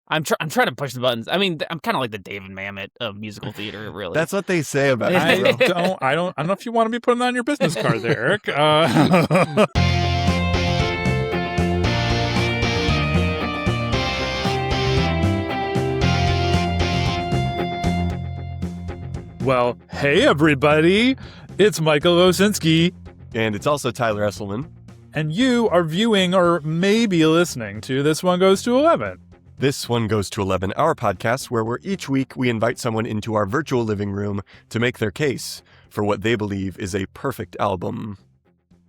I'm trying to push the buttons. I mean, I'm kind of like the David Mamet of musical theater, really. That's what they say about you. I don't know if you want to be putting that on your business card there, Eric. Well, hey everybody, it's Michael Osinski. And it's also Tyler Esselman. And you are viewing or maybe listening to This One Goes to 11. This One Goes to 11, our podcast where each week we invite someone into our virtual living room to make their case for what they believe is a perfect album.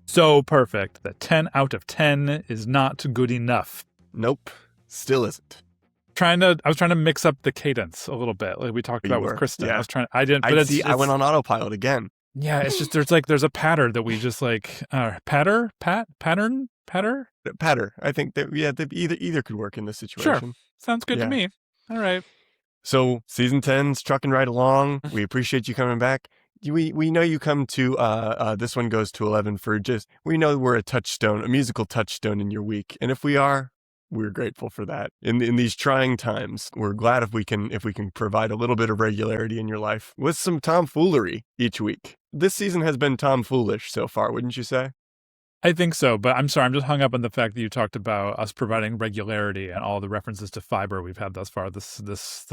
So perfect that 10 out of 10 is not good enough. Nope, still isn't. I was trying to mix up the cadence a little bit, like we talked about with Kristen. Yeah. I went on autopilot again. Yeah, it's just there's a patter that we just like patter. I think that either could work in this situation. Sure, sounds good to me. All right. So season 10's trucking right along. We appreciate you coming back. We know you come to This One Goes to 11 for we know we're a musical touchstone in your week, and if we are, we're grateful for that. In these trying times, we're glad if we can provide a little bit of regularity in your life with some tomfoolery each week. This season has been tomfoolish so far, wouldn't you say? I think so, but I'm sorry, I'm just hung up on the fact that you talked about us providing regularity and all the references to fiber we've had thus far this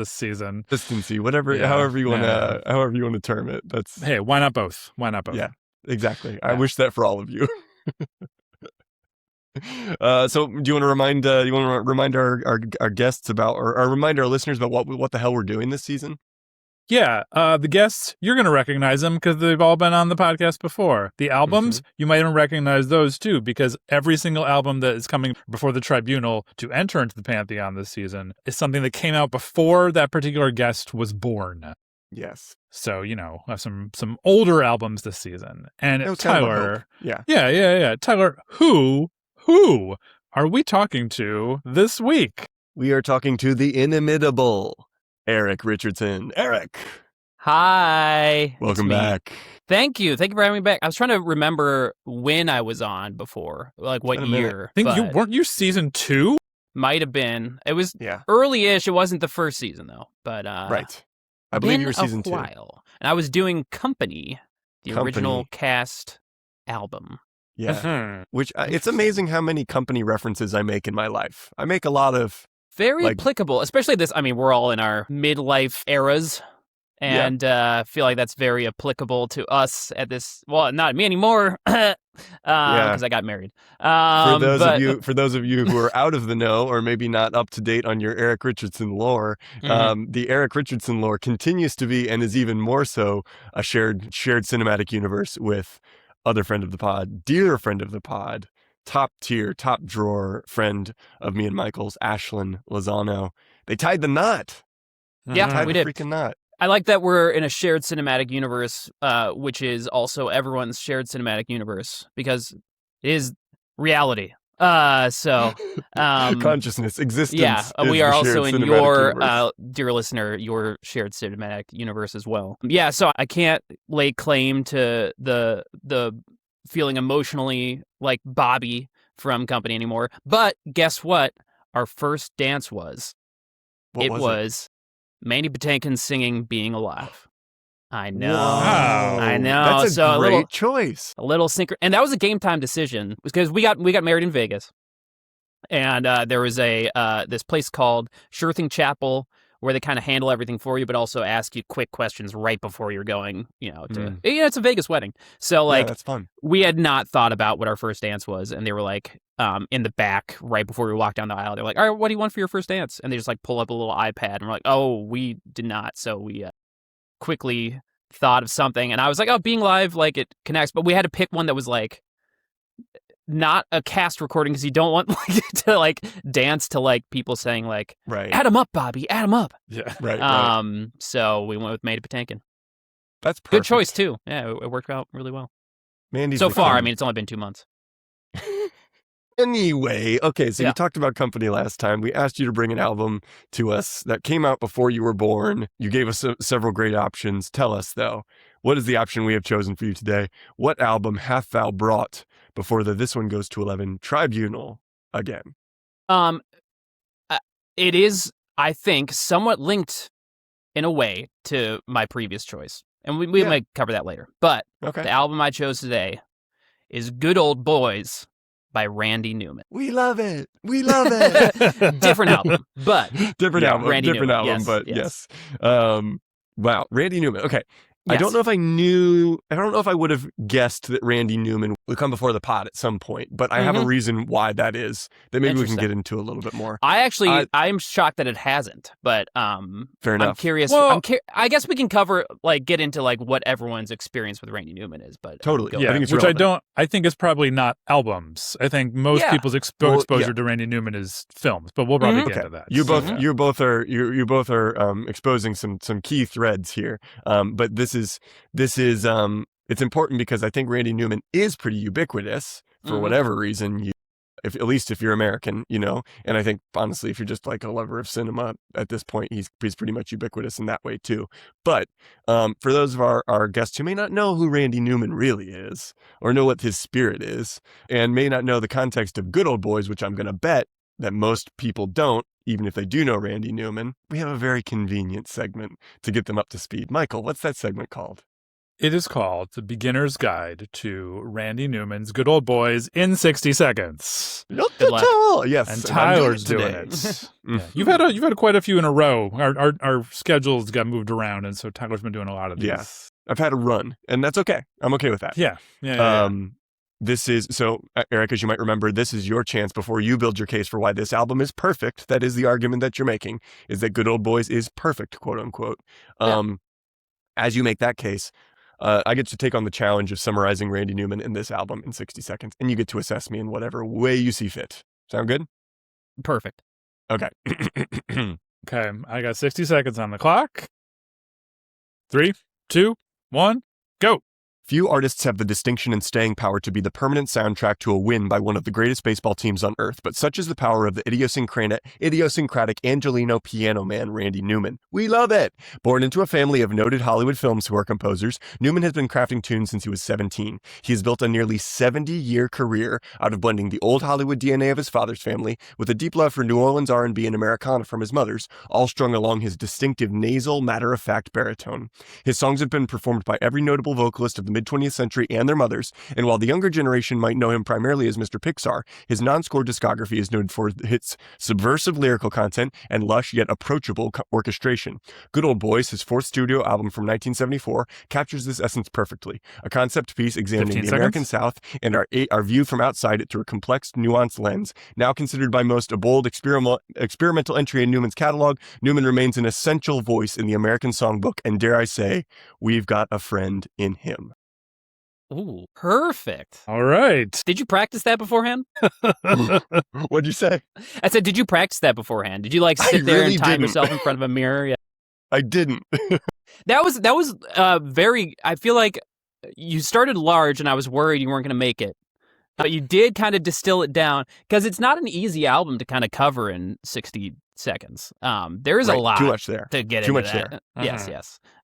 season. Consistency, however you want to term it. Hey, why not both? Yeah, exactly. Yeah. I wish that for all of you. So do you want to remind our guests about, or remind our listeners about what the hell we're doing this season? Yeah, the guests, you're going to recognize them because they've all been on the podcast before. The albums, you might even recognize those too, because every single album that is coming before the tribunal to enter into the pantheon this season is something that came out before that particular guest was born. Yes. So, some older albums this season. And Tyler, yeah. Tyler, who are we talking to this week? We are talking to the inimitable Eric Richardson. Eric! Hi. Welcome back. Thank you for having me back. I was trying to remember when I was on before, like what year. I think weren't you season 2? Might have been. It was early-ish. It wasn't the first season, though. But right. I believe you were season 2. While. And I was doing Company, the original cast album. Yeah. Which it's amazing how many Company references I make in my life. I make a lot of very applicable, especially this. I mean, we're all in our midlife eras, and feel like that's very applicable to us at this. Well, not me anymore, because I got married. For those of you who are out of the know or maybe not up to date on your Eric Richardson lore, the Eric Richardson lore continues to be, and is even more so, a shared cinematic universe with other friend of the pod, dear friend of the pod, top tier, top drawer friend of me and Michael's, Ashlyn Lozano. They tied the knot. Yeah, we did. Freaking knot. I like that we're in a shared cinematic universe, which is also everyone's shared cinematic universe, because it is reality. Consciousness, existence. Yeah, we are also in your, dear listener, your shared cinematic universe as well. Yeah, so I can't lay claim to the feeling emotionally like Bobby from Company anymore. But guess what? Our first dance was. It was Mandy Patinkin singing "Being Alive." I know. Wow. I know. That's a great choice. A little and that was a game time decision because we got married in Vegas, and there was this place called Sure Thing Chapel where they kind of handle everything for you, but also ask you quick questions right before you're going. It's a Vegas wedding, so that's fun. We had not thought about what our first dance was, and they were like in the back right before we walked down the aisle. They're like, "All right, what do you want for your first dance?" And they just like pull up a little iPad, and we're like, "Oh, we did not." So we quickly thought of something, and I was like, "Oh, Being Live, like it connects," but we had to pick one that was like not a cast recording because you don't want to dance to people saying "Add him up, Bobby, add him up." Yeah, right. So we went with Mandy Patinkin. That's perfect. Good choice too. Yeah, it worked out really well. Mandy's so far. I mean, it's only been 2 months. Anyway, okay, so you talked about Company last time. We asked you to bring an album to us that came out before you were born. You gave us several great options. Tell us, though, what is the option we have chosen for you today? What album hath thou brought before This One Goes to 11 tribunal again? It is I think, somewhat linked in a way to my previous choice. And we might cover that later. But the album I chose today is Good Old Boys by Randy Newman. We love it. We love it. Different album, but different album. Randy different Newman. album, but yes. Wow, Randy Newman. Okay. Yes. I don't know if I would have guessed that Randy Newman would come before the pod at some point, but I have a reason why that is that maybe we can get into a little bit more. I'm shocked that it hasn't, but fair enough. I'm curious. Well, I guess we can get into like what everyone's experience with Randy Newman is, but totally. Yeah, I think it's which relevant. I think it's probably not albums. I think most people's exposure to Randy Newman is films, but we'll probably get into that. You both are exposing some key threads here. But this is it's important because I think Randy Newman is pretty ubiquitous for whatever reason. At least if you're American, and I think honestly, if you're just like a lover of cinema at this point, he's pretty much ubiquitous in that way too. But for those of our guests who may not know who Randy Newman really is, or know what his spirit is, and may not know the context of Good Old Boys, which I'm going to bet that most people don't, even if they do know Randy Newman, we have a very convenient segment to get them up to speed. Michael, what's that segment called? It is called The Beginner's Guide to Randy Newman's Good Old Boys in 60 Seconds. Yes, and Tyler's doing it. Yeah. You've had quite a few in a row. Our schedules got moved around, and so Tyler's been doing a lot of these. Yeah, I've had a run, and that's okay. I'm okay with that. Yeah. This is, Eric, as you might remember, this is your chance before you build your case for why this album is perfect. That is the argument that you're making, is that Good Old Boys is perfect, quote unquote. As you make that case, I get to take on the challenge of summarizing Randy Newman in this album in 60 seconds, and you get to assess me in whatever way you see fit. Sound good? Perfect. Okay. Okay, I got 60 seconds on the clock. 3, 2, 1, go. Few artists have the distinction and staying power to be the permanent soundtrack to a win by one of the greatest baseball teams on earth, but such is the power of the idiosyncratic Angelino piano man, Randy Newman. We love it! Born into a family of noted Hollywood film score composers, Newman has been crafting tunes since he was 17. He has built a nearly 70-year career out of blending the old Hollywood DNA of his father's family with a deep love for New Orleans R&B and Americana from his mother's, all strung along his distinctive nasal, matter-of-fact baritone. His songs have been performed by every notable vocalist of the mid-20th century and their mothers, and while the younger generation might know him primarily as Mr. Pixar, his non-score discography is noted for its subversive lyrical content and lush yet approachable orchestration. Good Old Boys, his fourth studio album from 1974, captures this essence perfectly. A concept piece examining the American South and our view from outside it through a complex, nuanced lens. Now considered by most a bold experimental entry in Newman's catalog, Newman remains an essential voice in the American songbook, and dare I say, we've got a friend in him. Ooh, perfect. All right. Did you practice that beforehand? What'd you say? I said, did you practice that beforehand? Did you sit there and time yourself in front of a mirror? Yeah. I didn't. That was very, I feel like you started large and I was worried you weren't going to make it. But you did kind of distill it down because it's not an easy album to kind of cover in 60 seconds. There is a lot too much there. To get too into much that. there. Yes. So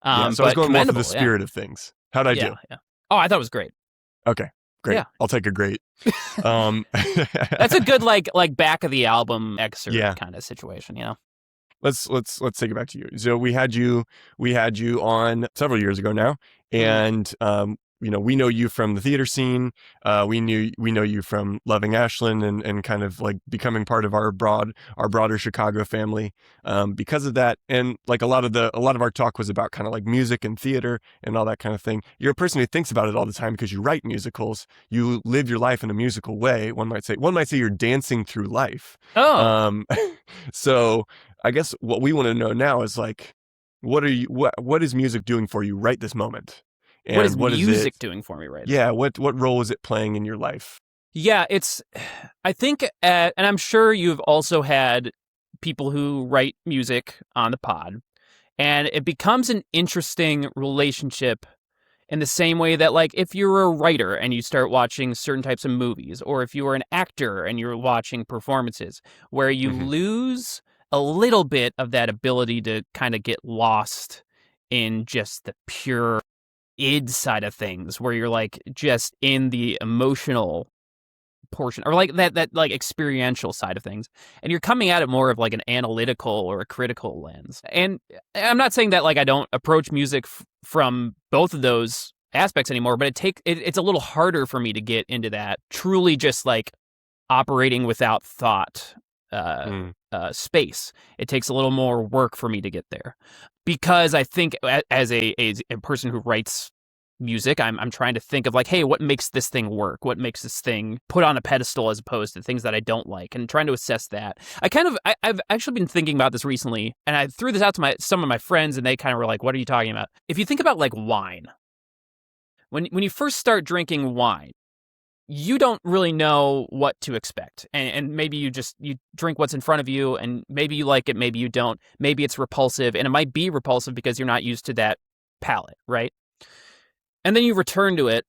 I was going more for the spirit of things. How'd I do? Yeah. Oh, I thought it was great. Okay, great. Yeah. I'll take a great. That's a good like back of the album excerpt kind of situation, Let's take it back to you. So we had you on several years ago now, and we know you from the theater scene. We know you from loving Ashland and kind of like becoming part of our broader Chicago family. Because of that, and like a lot of our talk was about kind of like music and theater and all that kind of thing. You're a person who thinks about it all the time because you write musicals. You live your life in a musical way. One might say you're dancing through life. Oh. So I guess what we want to know now is like, what is music doing for you right this moment? And what is music doing for me right now? Yeah, what role is it playing in your life? Yeah, I think, and I'm sure you've also had people who write music on the pod, and it becomes an interesting relationship in the same way that, like, if you're a writer and you start watching certain types of movies, or if you are an actor and you're watching performances, where you lose a little bit of that ability to kind of get lost in just the pure id side of things, where you're like just in the emotional portion, or like that like experiential side of things, and you're coming at it more of like an analytical or a critical lens. And I'm not saying that like I don't approach music from both of those aspects anymore, but it's a little harder for me to get into that truly just like operating without thought space. It takes a little more work for me to get there, because I think as a person who writes music, I'm trying to think of like, hey, what makes this thing work? What makes this thing put on a pedestal as opposed to things that I don't like, and trying to assess that. I've actually been thinking about this recently, and I threw this out to some of my friends, and they kind of were like, what are you talking about? If you think about like wine, when you first start drinking wine, you don't really know what to expect. And maybe you drink what's in front of you, and maybe you like it, maybe you don't. Maybe it's repulsive, and it might be repulsive because you're not used to that palate, right? And then you return to it,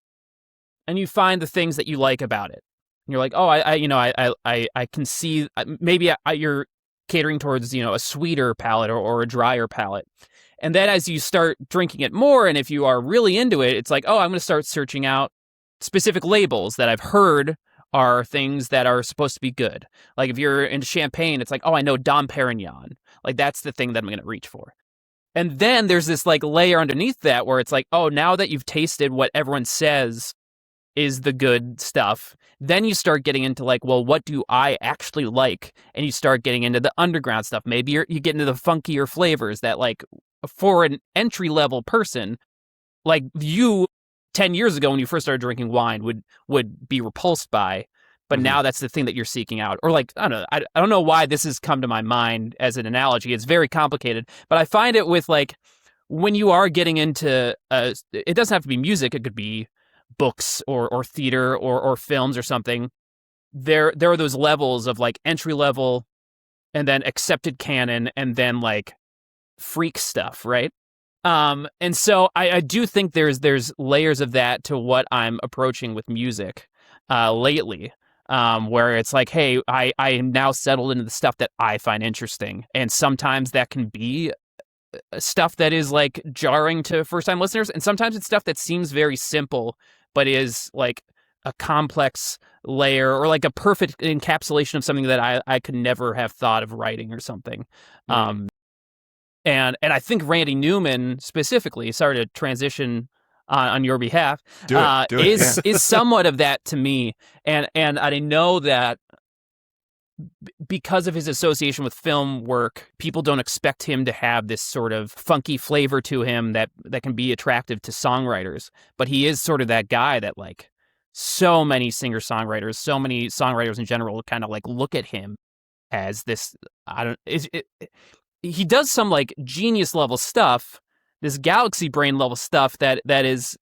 and you find the things that you like about it. And you're like, oh, I can see maybe you're catering towards, a sweeter palate or a drier palate. And then as you start drinking it more, and if you are really into it, it's like, oh, I'm going to start searching out specific labels that I've heard are things that are supposed to be good. Like if you're into champagne, it's like, oh, I know Dom Perignon. Like that's the thing that I'm going to reach for. And then there's this like layer underneath that where it's like, oh, now that you've tasted what everyone says is the good stuff, then you start getting into like, well, what do I actually like? And you start getting into the underground stuff. Maybe you get into the funkier flavors that like for an entry level person, like you 10 years ago when you first started drinking wine would be repulsed by. But now that's the thing that you're seeking out. Or like, I don't know. I don't know why this has come to my mind as an analogy. It's very complicated. But I find it with like, when you are getting into, it doesn't have to be music. It could be books or theater or films or something. There are those levels of like entry level and then accepted canon and then like freak stuff, right? And so I do think there's layers of that to what I'm approaching with music lately. Where it's like, hey, I am now settled into the stuff that I find interesting. And sometimes that can be stuff that is like jarring to first-time listeners. And sometimes it's stuff that seems very simple, but is like a complex layer or like a perfect encapsulation of something that I could never have thought of writing or something. And I think Randy Newman specifically, sorry to transition on your behalf, is somewhat of that to me. And I know that because of his association with film work, people don't expect him to have this sort of funky flavor to him that can be attractive to songwriters. But he is sort of that guy that like so many singer-songwriters, so many songwriters in general kind of like look at him as this, he does some like genius level stuff, this galaxy brain level stuff that is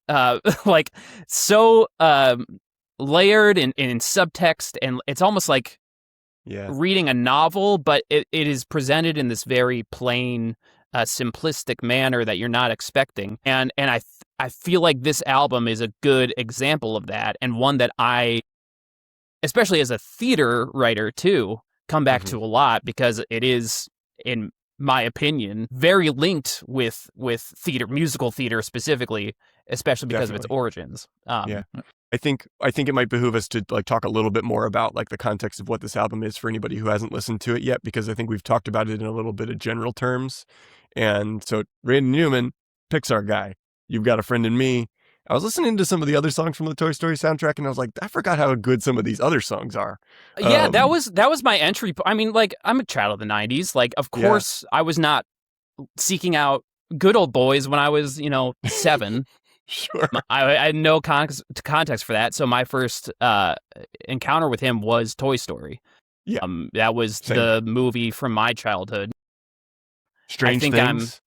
like so layered in subtext, and it's almost like reading a novel, but it is presented in this very plain, simplistic manner that you're not expecting. And I feel like this album is a good example of that, and one that I, especially as a theater writer too, come back to a lot, because it is, in my opinion, very linked with theater, musical theater specifically, especially because of its origins. I think it might behoove us to like talk a little bit more about like the context of what this album is for anybody who hasn't listened to it yet, because I think we've talked about it in a little bit of general terms. And so Randy Newman, Pixar guy, You've Got a Friend in Me. I was listening to some of the other songs from the Toy Story soundtrack, and I was like, I forgot how good some of these other songs are. Yeah, that was my entry. I mean, like, I'm a child of the 90s. Like, of course, I was not seeking out Good Old Boys when I was, 7. Sure. I had no context for that. So my first encounter with him was Toy Story. Yeah. That was the movie from my childhood. Strange Things.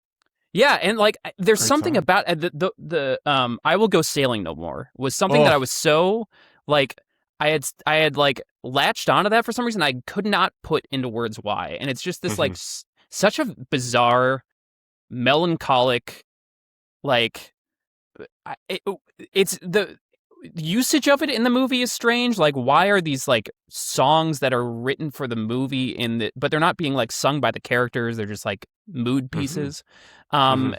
Yeah, and like there's Great something song. about the I Will Go Sailing No More was something that I was so like I had like latched onto that for some reason. I could not put into words why. And it's just this like such a bizarre, melancholic, like it's the usage of it in the movie is strange. Like, why are these like songs that are written for the movie but they're not being like sung by the characters? They're just like mood pieces. And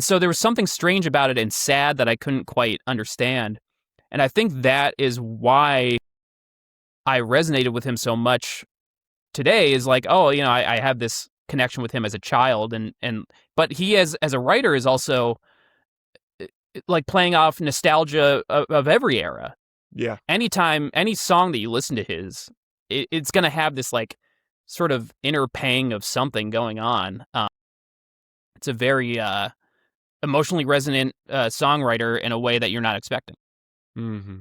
so there was something strange about it and sad that I couldn't quite understand. And I think that is why I resonated with him so much today is like, oh, I have this connection with him as a child, but he as a writer is also like playing off nostalgia of every era. Yeah. Anytime, any song that you listen to it's going to have this like sort of inner pang of something going on. It's a very emotionally resonant songwriter in a way that you're not expecting. Mm-hmm.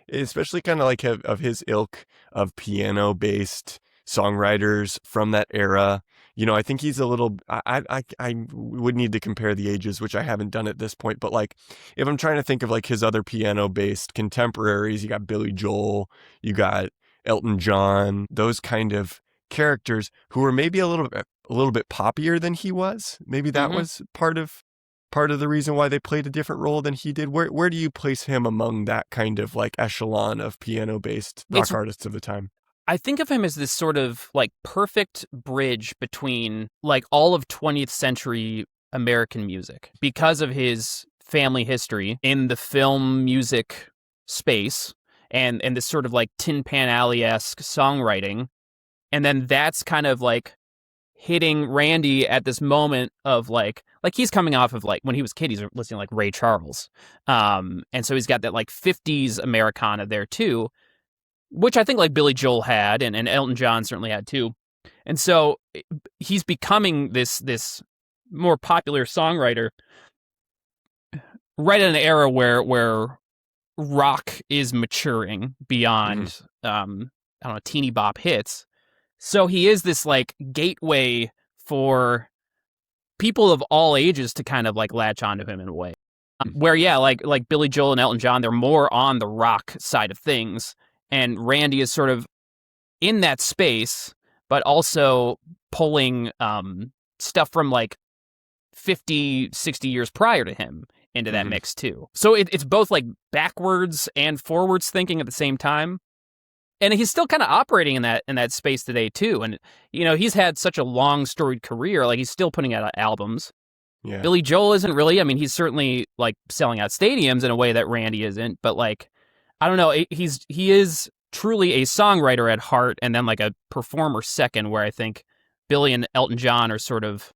Especially kind of like of his ilk of piano-based songwriters from that era. I think he's a little, I would need to compare the ages, which I haven't done at this point, but like, if I'm trying to think of like his other piano-based contemporaries, you got Billy Joel, you got Elton John, those kind of characters who were maybe a little bit poppier than he was. Maybe that was part of the reason why they played a different role than he did. Where do you place him among that kind of like echelon of piano-based rock artists of the time? I think of him as this sort of like perfect bridge between like all of 20th century American music because of his family history in the film music space and this sort of like Tin Pan Alley-esque songwriting. And then that's kind of like hitting Randy at this moment of like he's coming off of like when he was a kid, he's listening to like Ray Charles. And so he's got that like 50s Americana there too, which I think like Billy Joel had and Elton John certainly had too. And so he's becoming this more popular songwriter right in an era where rock is maturing beyond I don't know, teeny bop hits. So he is this like gateway for people of all ages to kind of like latch onto him in a way. Where like Billy Joel and Elton John, they're more on the rock side of things, and Randy is sort of in that space, but also pulling stuff from like 50, 60 years prior to him into that mix too. So it's both like backwards and forwards thinking at the same time. And he's still kind of operating in that space today too. And he's had such a long storied career. Like he's still putting out albums. Yeah. Billy Joel isn't really. I mean, he's certainly like selling out stadiums in a way that Randy isn't. But like, I don't know. He is truly a songwriter at heart, and then like a performer second. Where I think Billy and Elton John are sort of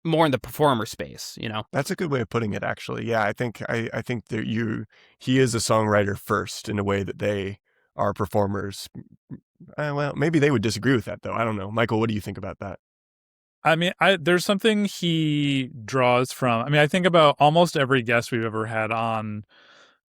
more in the performer space. That's a good way of putting it. Actually, yeah. I think that he is a songwriter first in a way that they are performers. Well, maybe they would disagree with that, though. I don't know. Michael, what do you think about that? I mean, there's something he draws from. I mean, I think about almost every guest we've ever had on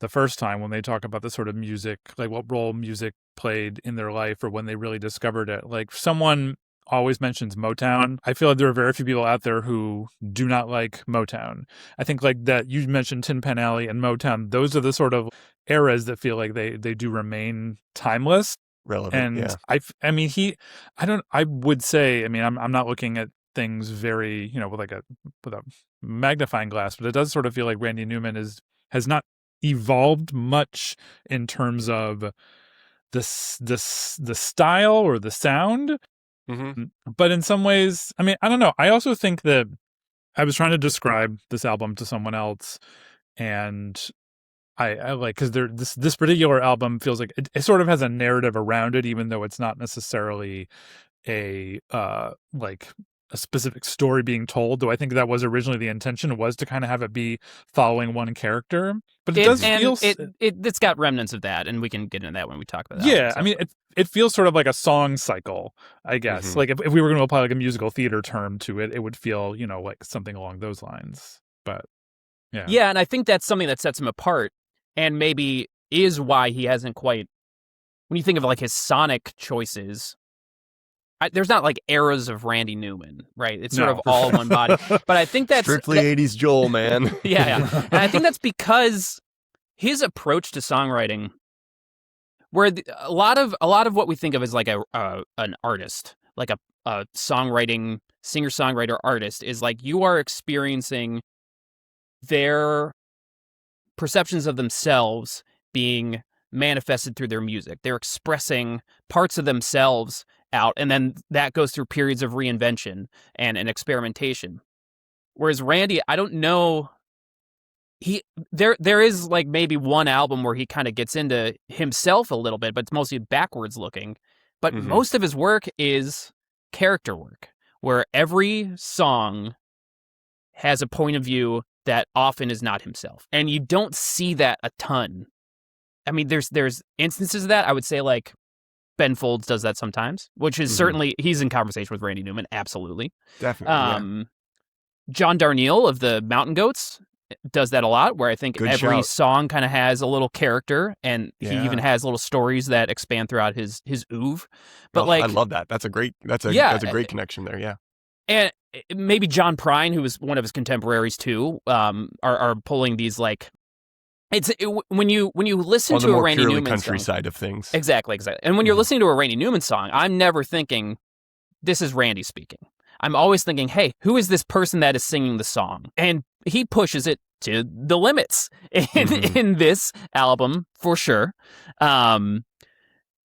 the first time when they talk about the sort of music, like what role music played in their life or when they really discovered it. Like someone always mentions Motown. I feel like there are very few people out there who do not like Motown. I think like that you mentioned Tin Pan Alley and Motown. Those are the sort of eras that feel like they do remain timeless. Relevant. And yeah. I would say, I mean, I'm not looking at things very, with a magnifying glass, but it does sort of feel like Randy Newman has not evolved much in terms of the style or the sound. But in some ways, I mean, I don't know. I also think that I was trying to describe this album to someone else, and I like, because this particular album feels like it sort of has a narrative around it, even though it's not necessarily a like a specific story being told. Though I think that was originally the intention, was to kind of have it be following one character. But it's got remnants of that, and we can get into that when we talk about that. Yeah, I mean, it feels sort of like a song cycle, I guess. Like if we were going to apply like a musical theater term to it, it would feel, like something along those lines. But yeah. Yeah, and I think that's something that sets him apart, and maybe is why he hasn't quite, when you think of like his sonic choices, there's not like eras of Randy Newman, right? It's sort of all one body. But I think that's strictly 80s Joel, man. Yeah. And I think that's because his approach to songwriting, where a lot of what we think of as like an artist, like a songwriting singer-songwriter artist, is like you are experiencing their perceptions of themselves being manifested through their music. They're expressing parts of themselves out, and then that goes through periods of reinvention and experimentation. Whereas Randy, I don't know there is like maybe one album where he kind of gets into himself a little bit, but it's mostly backwards looking. But most of his work is character work, where every song has a point of view that often is not himself. And you don't see that a ton. I mean, there's instances of that. I would say like Ben Folds does that sometimes, which is certainly, he's in conversation with Randy Newman. Absolutely. Definitely. John Darnielle of the Mountain Goats does that a lot, where I think Good every shout. song kind of has a little character, and he even has little stories that expand throughout his oeuvre. But like, I love that. That's a great connection there. Yeah. And maybe John Prine, who was one of his contemporaries too, are pulling these like, when you listen to a Randy Newman country song, side of things. Exactly. And when you're listening to a Randy Newman song, I'm never thinking this is Randy speaking. I'm always thinking, hey, who is this person that is singing the song? And he pushes it to the limits in this album for sure. And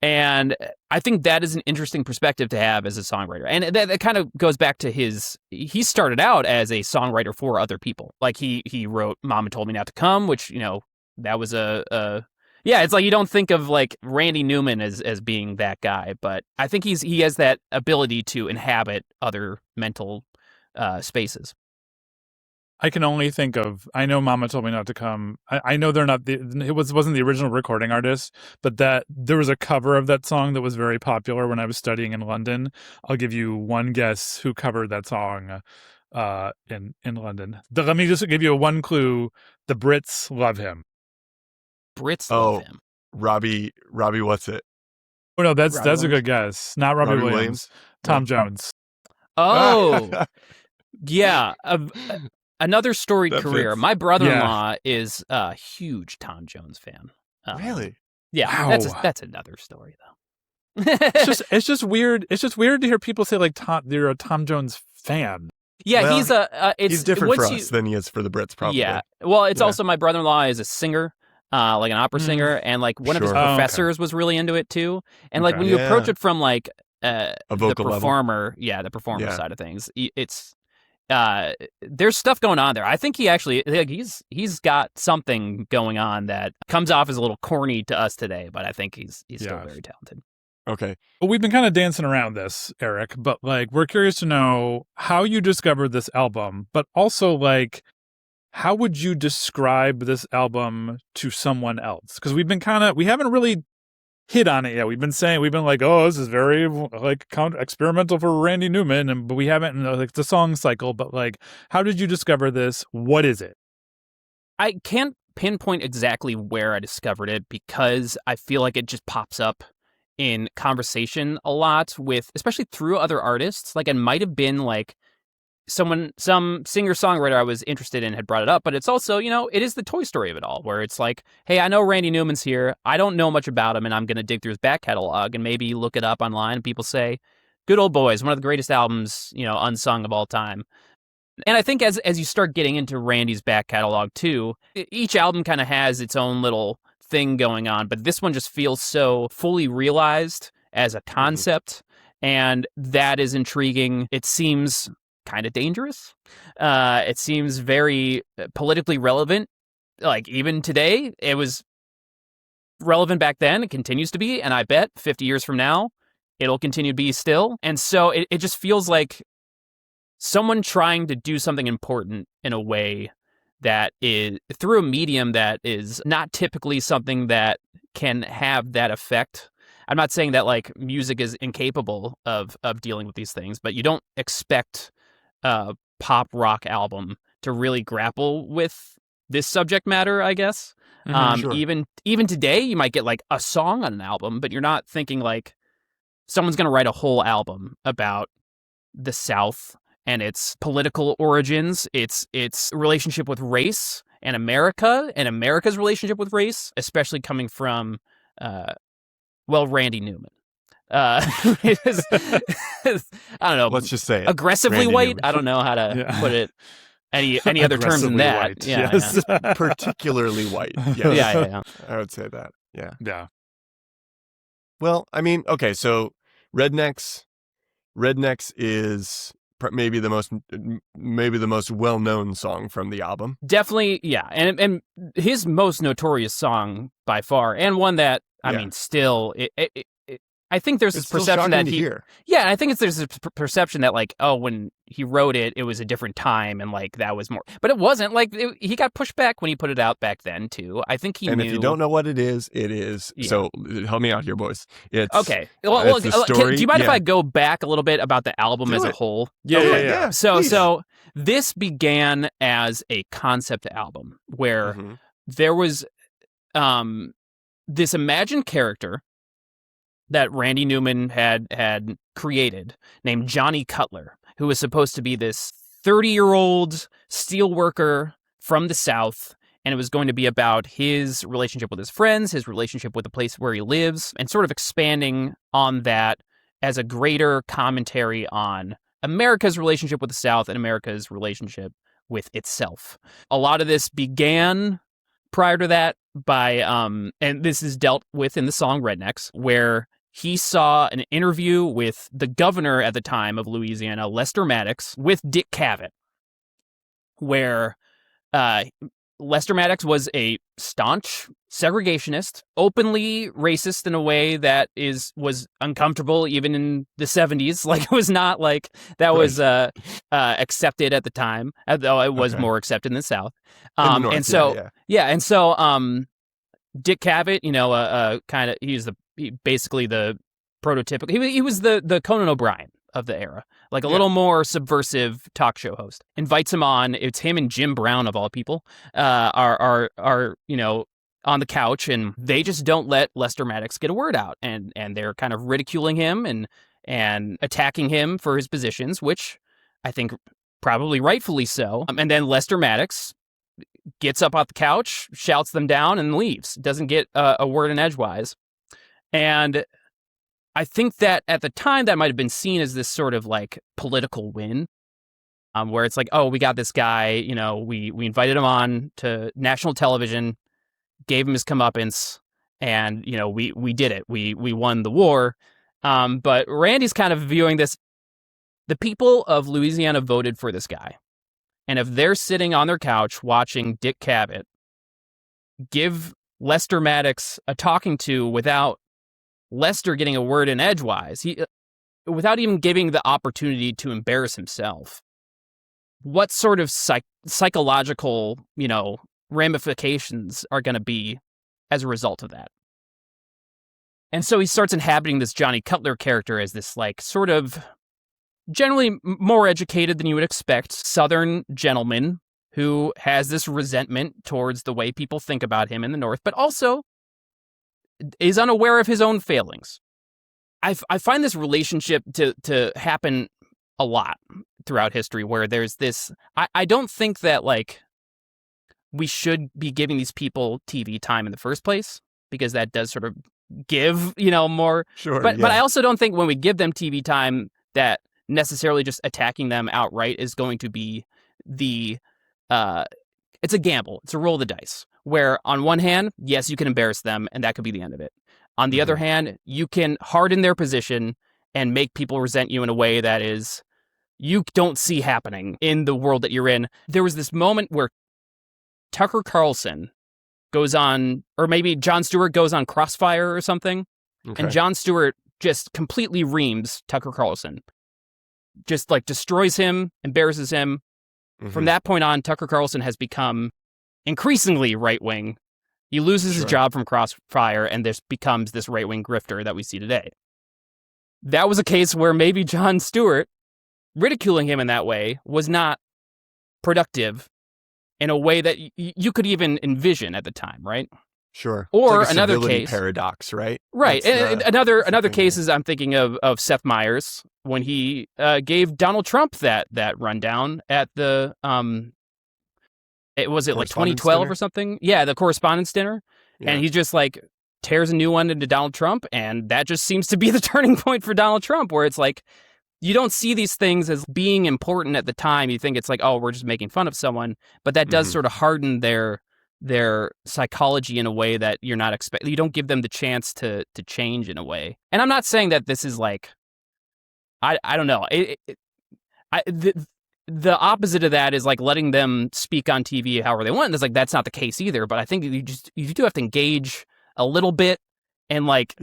I think that is an interesting perspective to have as a songwriter. And that kind of goes back to he started out as a songwriter for other people. Like he wrote Mama Told Me Not to Come, which, you know, that was it's like you don't think of like Randy Newman as being that guy, but I think he has that ability to inhabit other mental spaces. I can only think of, I know Mama Told Me Not to Come. I know they're not, it wasn't the original recording artist, but that there was a cover of that song that was very popular when I was studying in London. I'll give you one guess who covered that song in London. Let me just give you one clue. The Brits love him. Brits love him. Robbie, what's it? Oh no, that's a good guess. Not Robbie Williams. Tom Jones. Oh, yeah. Another storied career. Fits. My brother-in-law is a huge Tom Jones fan. Really? Yeah. Wow. That's another story though. It's just weird. It's just weird to hear people say like they're a Tom Jones fan. Yeah, well, he's different for us than he is for the Brits, probably. Yeah. Well, it's also my brother-in-law is a singer. Like an opera singer, and like one of his professors was really into it too. And like when you approach it from like a vocal the performer, level. The performer side of things, it's there's stuff going on there. I think he actually he's got something going on that comes off as a little corny to us today, but I think he's still very talented. Okay. Well, we've been kind of dancing around this, Eric, but like we're curious to know how you discovered this album, but also like, how would you describe this album to someone else? Because we haven't really hit on it yet. We've been like, oh, this is very like experimental for Randy Newman, but we haven't like the song cycle. But like, how did you discover this? What is it? I can't pinpoint exactly where I discovered it because I feel like it just pops up in conversation a lot with, especially through other artists. Like it might have been like some singer-songwriter I was interested in had brought it up, but it's also, you know, it is the Toy Story of it all, where it's like, hey, I know Randy Newman's here. I don't know much about him, and I'm going to dig through his back catalog and maybe look it up online, and people say, Good Old Boys, one of the greatest albums, you know, unsung of all time. And I think as you start getting into Randy's back catalog, too, each album kind of has its own little thing going on, but this one just feels so fully realized as a concept, and that is intriguing. It seems kind of dangerous. It seems very politically relevant. Like even today, it was relevant back then. It continues to be. And I bet 50 years from now, it'll continue to be still. And so it just feels like someone trying to do something important in a way that is through a medium that is not typically something that can have that effect. I'm not saying that like music is incapable of dealing with these things, but you don't expect a pop rock album to really grapple with this subject matter, I guess. Sure. Even today, you might get like a song on an album, but you're not thinking like someone's going to write a whole album about the South and its political origins, its relationship with race and America's relationship with race, especially coming from, Randy Newman. I don't know. Let's just say it. Aggressively Randy white. Newman. I don't know how to put it. Any other terms than that? White, Yeah, yes. yeah. Particularly white. Yes. Yeah. I would say that. Yeah. Yeah. Well, I mean, okay, so Rednecks is maybe the most well-known song from the album. Definitely, yeah. And his most notorious song by far, and one that, I mean, still, I think there's this perception that I think there's this perception that, like, oh, when he wrote it, it was a different time, and like that was more, but it wasn't. Like he got pushed back when he put it out back then too. I think he knew. And if you don't know what it is, it is. Yeah. So help me out here, boys. It's okay. Well, do you mind if I go back a little bit about the album as a whole? Yeah. So this began as a concept album where there was this imagined character that Randy Newman had created named Johnny Cutler, who was supposed to be this 30-year-old steel worker from the South, and it was going to be about his relationship with his friends, his relationship with the place where he lives, and sort of expanding on that as a greater commentary on America's relationship with the South and America's relationship with itself. A lot of this began prior to that by, and this is dealt with in the song Rednecks, where he saw an interview with the governor at the time of Louisiana, Lester Maddox, with Dick Cavett, where Lester Maddox was a staunch segregationist, openly racist in a way that was uncomfortable even in the 70s. Like, it was not like that was accepted at the time, although it was more accepted in the South. North, and so Dick Cavett, kind of, he's basically the prototypical. He was the Conan O'Brien of the era, like a little more subversive talk show host. Invites him on. It's him and Jim Brown, of all people, are on the couch, and they just don't let Lester Maddox get a word out, and they're kind of ridiculing him and attacking him for his positions, which I think probably rightfully so. And then Lester Maddox gets up off the couch, shouts them down, and leaves. Doesn't get a word in edgewise. And I think that at the time that might have been seen as this sort of like political win, where it's like, oh, we got this guy, we invited him on to national television, gave him his comeuppance, and, we did it. We won the war. But Randy's kind of viewing this. The people of Louisiana voted for this guy. And if they're sitting on their couch watching Dick Cavett give Lester Maddox a talking to without Lester getting a word in edgewise, without even giving the opportunity to embarrass himself, what sort of psychological, ramifications are going to be as a result of that? And so he starts inhabiting this Johnny Cutler character as this, like, sort of generally more educated than you would expect Southern gentleman who has this resentment towards the way people think about him in the North, but also is unaware of his own failings. I find this relationship to happen a lot throughout history, where there's this, I don't think that, like, we should be giving these people TV time in the first place, because that does sort of give, more. Sure. But I also don't think when we give them TV time that necessarily just attacking them outright is going to be it's a gamble. It's a roll of the dice, where on one hand, yes, you can embarrass them and that could be the end of it. On the other hand, you can harden their position and make people resent you in a way that is you don't see happening in the world that you're in. There was this moment where Tucker Carlson goes on, or maybe Jon Stewart goes on Crossfire or something, and Jon Stewart just completely reams Tucker Carlson. Just like destroys him, embarrasses him. From that point on, Tucker Carlson has become increasingly right-wing. He loses his job from Crossfire, and this becomes this right-wing grifter that we see today. That was a case where maybe Jon Stewart ridiculing him in that way was not productive in a way that you could even envision at the time, right? Sure. Or like another case paradox, right? Right. And another cases I'm thinking of Seth Meyers when he gave Donald Trump that rundown at the was it like 2012 or something? Yeah, the Correspondents' Dinner. Yeah. And he just like tears a new one into Donald Trump, and that just seems to be the turning point for Donald Trump, where it's like you don't see these things as being important at the time. You think it's like, oh, we're just making fun of someone, but that does sort of harden their psychology in a way that you're not expecting. You don't give them the chance to change in a way. And I'm not saying that this is like, I don't know. the opposite of that is like letting them speak on TV however they want. And it's like that's not the case either. But I think you do have to engage a little bit and like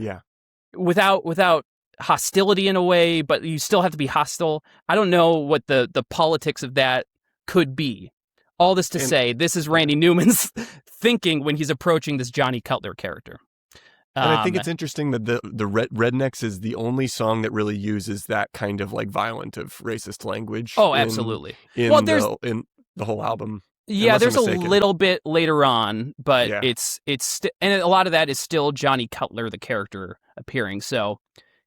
without hostility in a way, but you still have to be hostile. I don't know what the politics of that could be. All this to say, this is Randy Newman's thinking when he's approaching this Johnny Cutler character. And I think it's interesting that the Rednecks is the only song that really uses that kind of like violent of racist language. Oh, absolutely. In the whole album. Yeah, there's a little bit later on, but it's and a lot of that is still Johnny Cutler, the character, appearing. So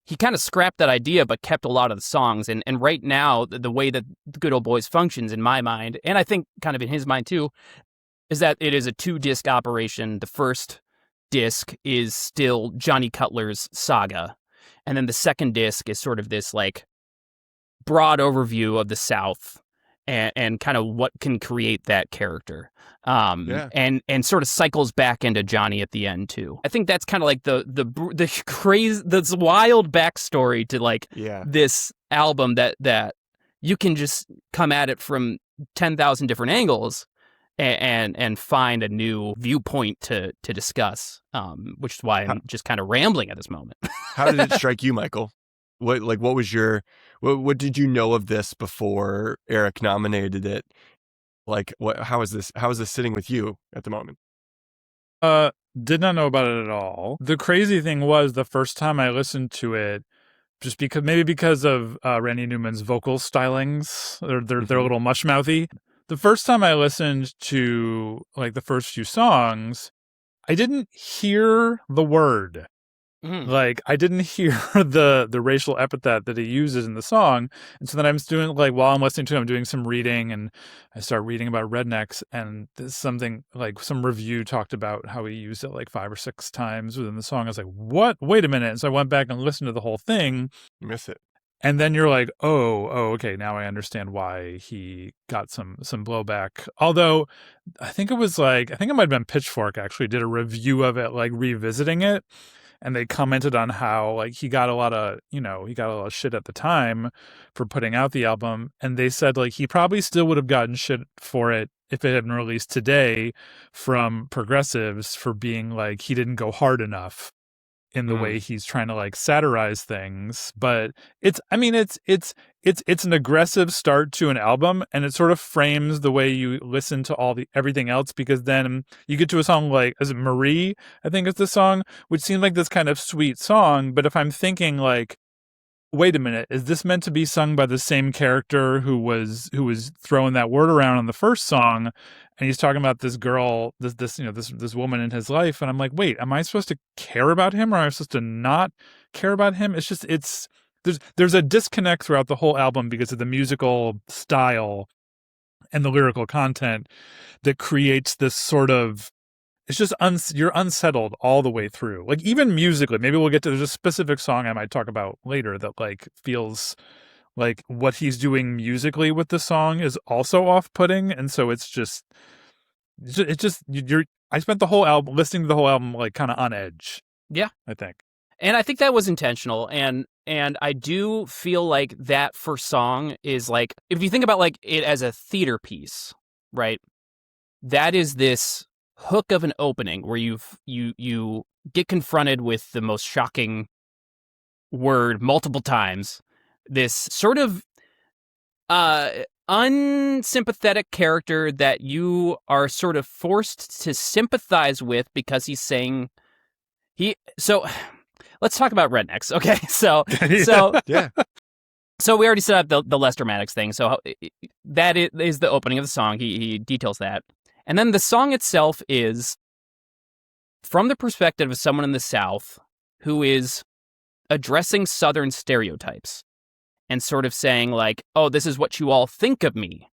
he kind of scrapped that idea, but kept a lot of the songs. And right now, the way that the Good Old Boys functions in my mind, and I think kind of in his mind too, is that it is a 2-disc operation. The first disc is still Johnny Cutler's saga. And then the second disc is sort of this like broad overview of the South and kind of what can create that character. And sort of cycles back into Johnny at the end too. I think that's kind of like the crazy, this wild backstory to like this album that you can just come at it from 10,000 different angles and find a new viewpoint to discuss, which is why I'm just kind of rambling at this moment. How did it strike you, Michael? What did you know of this before Eric nominated it? Like, how is this sitting with you at the moment? Did not know about it at all. The crazy thing was the first time I listened to it, just because of Randy Newman's vocal stylings, they're a little mush mouthy. The first time I listened to like the first few songs, I didn't hear the word. Like I didn't hear the racial epithet that he uses in the song. And so then I'm doing like while I'm listening to it, I'm doing some reading and I start reading about rednecks and there's something like some review talked about how he used it like 5 or 6 times within the song. I was like, what? Wait a minute. And so I went back and listened to the whole thing. You miss it. And then you're like, oh, okay, now I understand why he got some blowback. Although I think it might have been Pitchfork actually did a review of it, like revisiting it. And they commented on how like he got a lot of shit at the time for putting out the album. And they said like he probably still would have gotten shit for it if it had been released today from progressives for being like he didn't go hard enough in the way he's trying to like satirize things. But it's an aggressive start to an album and it sort of frames the way you listen to everything else, because then you get to a song like, is it Marie? I think it's the song, which seemed like this kind of sweet song. But if I'm thinking like, wait a minute, is this meant to be sung by the same character who was throwing that word around on the first song? And he's talking about this girl, this woman in his life. And I'm like, wait, am I supposed to care about him or am I supposed to not care about him? It's just, there's a disconnect throughout the whole album because of the musical style and the lyrical content that creates this sort of, it's just, you're unsettled all the way through. Like even musically, maybe we'll get to, there's a specific song I might talk about later that like feels like what he's doing musically with the song is also off-putting. And so I spent the whole album, listening to the whole album, like kind of on edge. Yeah. I think. And I think that was intentional. And I do feel like that first song is like, if you think about like it as a theater piece, right? That is this hook of an opening where you get confronted with the most shocking word multiple times. This sort of unsympathetic character that you are sort of forced to sympathize with because he's saying so let's talk about rednecks. Okay. So yeah. So we already set up the Lester Maddox thing. So that is the opening of the song. He details that. And then the song itself is from the perspective of someone in the South who is addressing Southern stereotypes and sort of saying like, oh, this is what you all think of me,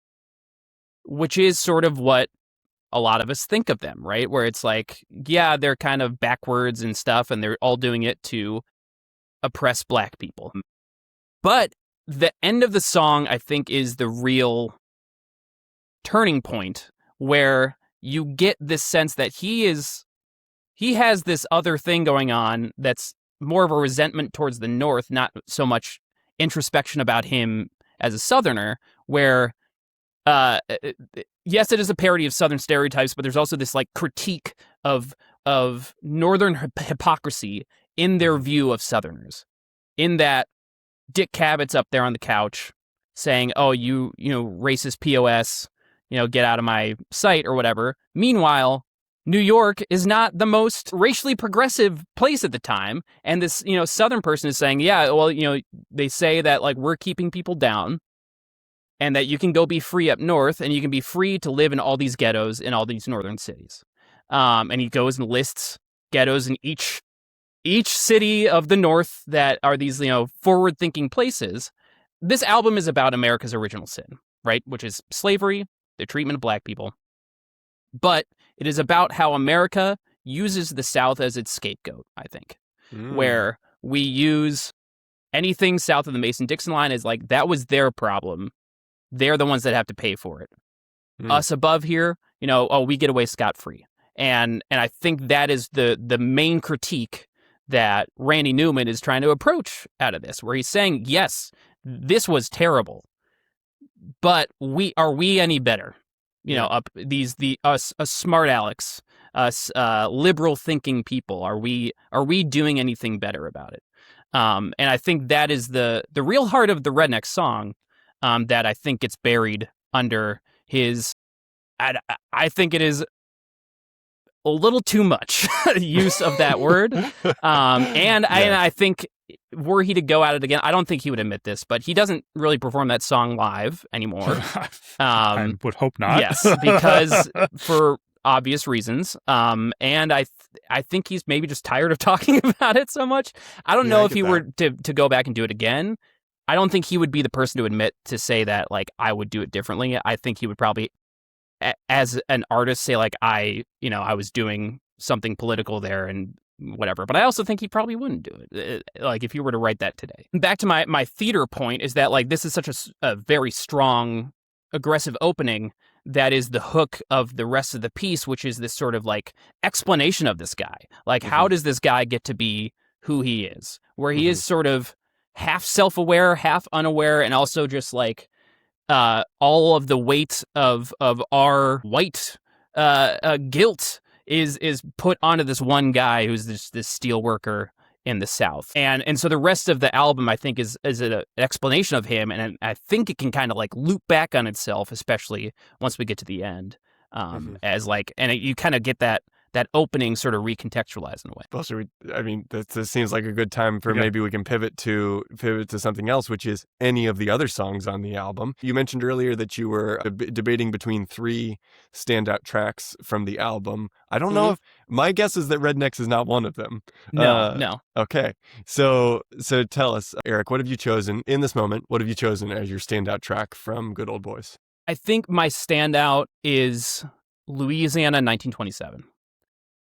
which is sort of what a lot of us think of them, right? Where it's like, yeah, they're kind of backwards and stuff, and they're all doing it to oppress black people. But the end of the song, I think, is the real turning point where you get this sense that he has this other thing going on that's more of a resentment towards the North, not so much introspection about him as a Southerner, where yes, it is a parody of Southern stereotypes, but there's also this like critique of Northern hypocrisy in their view of Southerners. In that Dick Cabot's up there on the couch saying, "Oh, you racist POS, get out of my sight," or whatever. Meanwhile, New York is not the most racially progressive place at the time, and this Southern person is saying, "Yeah, well, they say that like we're keeping people down, and that you can go be free up north, and you can be free to live in all these ghettos in all these northern cities." And he goes and lists ghettos in each city of the North that are these, forward-thinking places. This album is about America's original sin, right? Which is slavery, the treatment of black people. But it is about how America uses the South as its scapegoat, I think. Where we use anything south of the Mason-Dixon line as like, that was their problem. They're the ones that have to pay for it. Us above here, we get away scot-free. And I think that is the main critique that Randy Newman is trying to approach out of this, where he's saying, yes, this was terrible, but are we any better? Us smart Alex, us liberal thinking people, are we doing anything better about it? And I think that is the real heart of the Redneck song, that I think gets buried under his. I think it is a little too much use of that word. I think were he to go at it again, I don't think he would admit this, but he doesn't really perform that song live anymore. I would hope not. Yes, because for obvious reasons. And I think he's maybe just tired of talking about it so much. I don't know if he were to go back and do it again. I don't think he would be the person to admit to say that, like, I would do it differently. I think he would probably, as an artist, say like, I was doing something political there and whatever. But I also think he probably wouldn't do it, like if you were to write that today. Back to my theater point is that like this is such a very strong, aggressive opening that is the hook of the rest of the piece, which is this sort of like explanation of this guy. Like, how does this guy get to be who he is? Where he is sort of half self-aware, half unaware, and also just like all of the weight of our white guilt is put onto this one guy who's this steel worker in the South. And so the rest of the album, I think, is an explanation of him, and I think it can kind of like loop back on itself, especially once we get to the end, as like, and you kind of get that opening sort of recontextualized in a way. Well, this seems like a good time for maybe we can pivot to something else, which is any of the other songs on the album. You mentioned earlier that you were debating between 3 standout tracks from the album. I don't know if my guess is that Rednecks is not one of them. No. Okay. So tell us, Eric, what have you chosen in this moment? What have you chosen as your standout track from Good Old Boys? I think my standout is Louisiana 1927.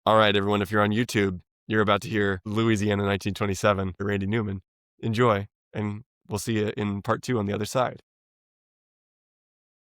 All right, everyone, if you're on YouTube, you're about to hear Louisiana 1927 by Randy Newman. Enjoy, and we'll see you in part 2 on the other side.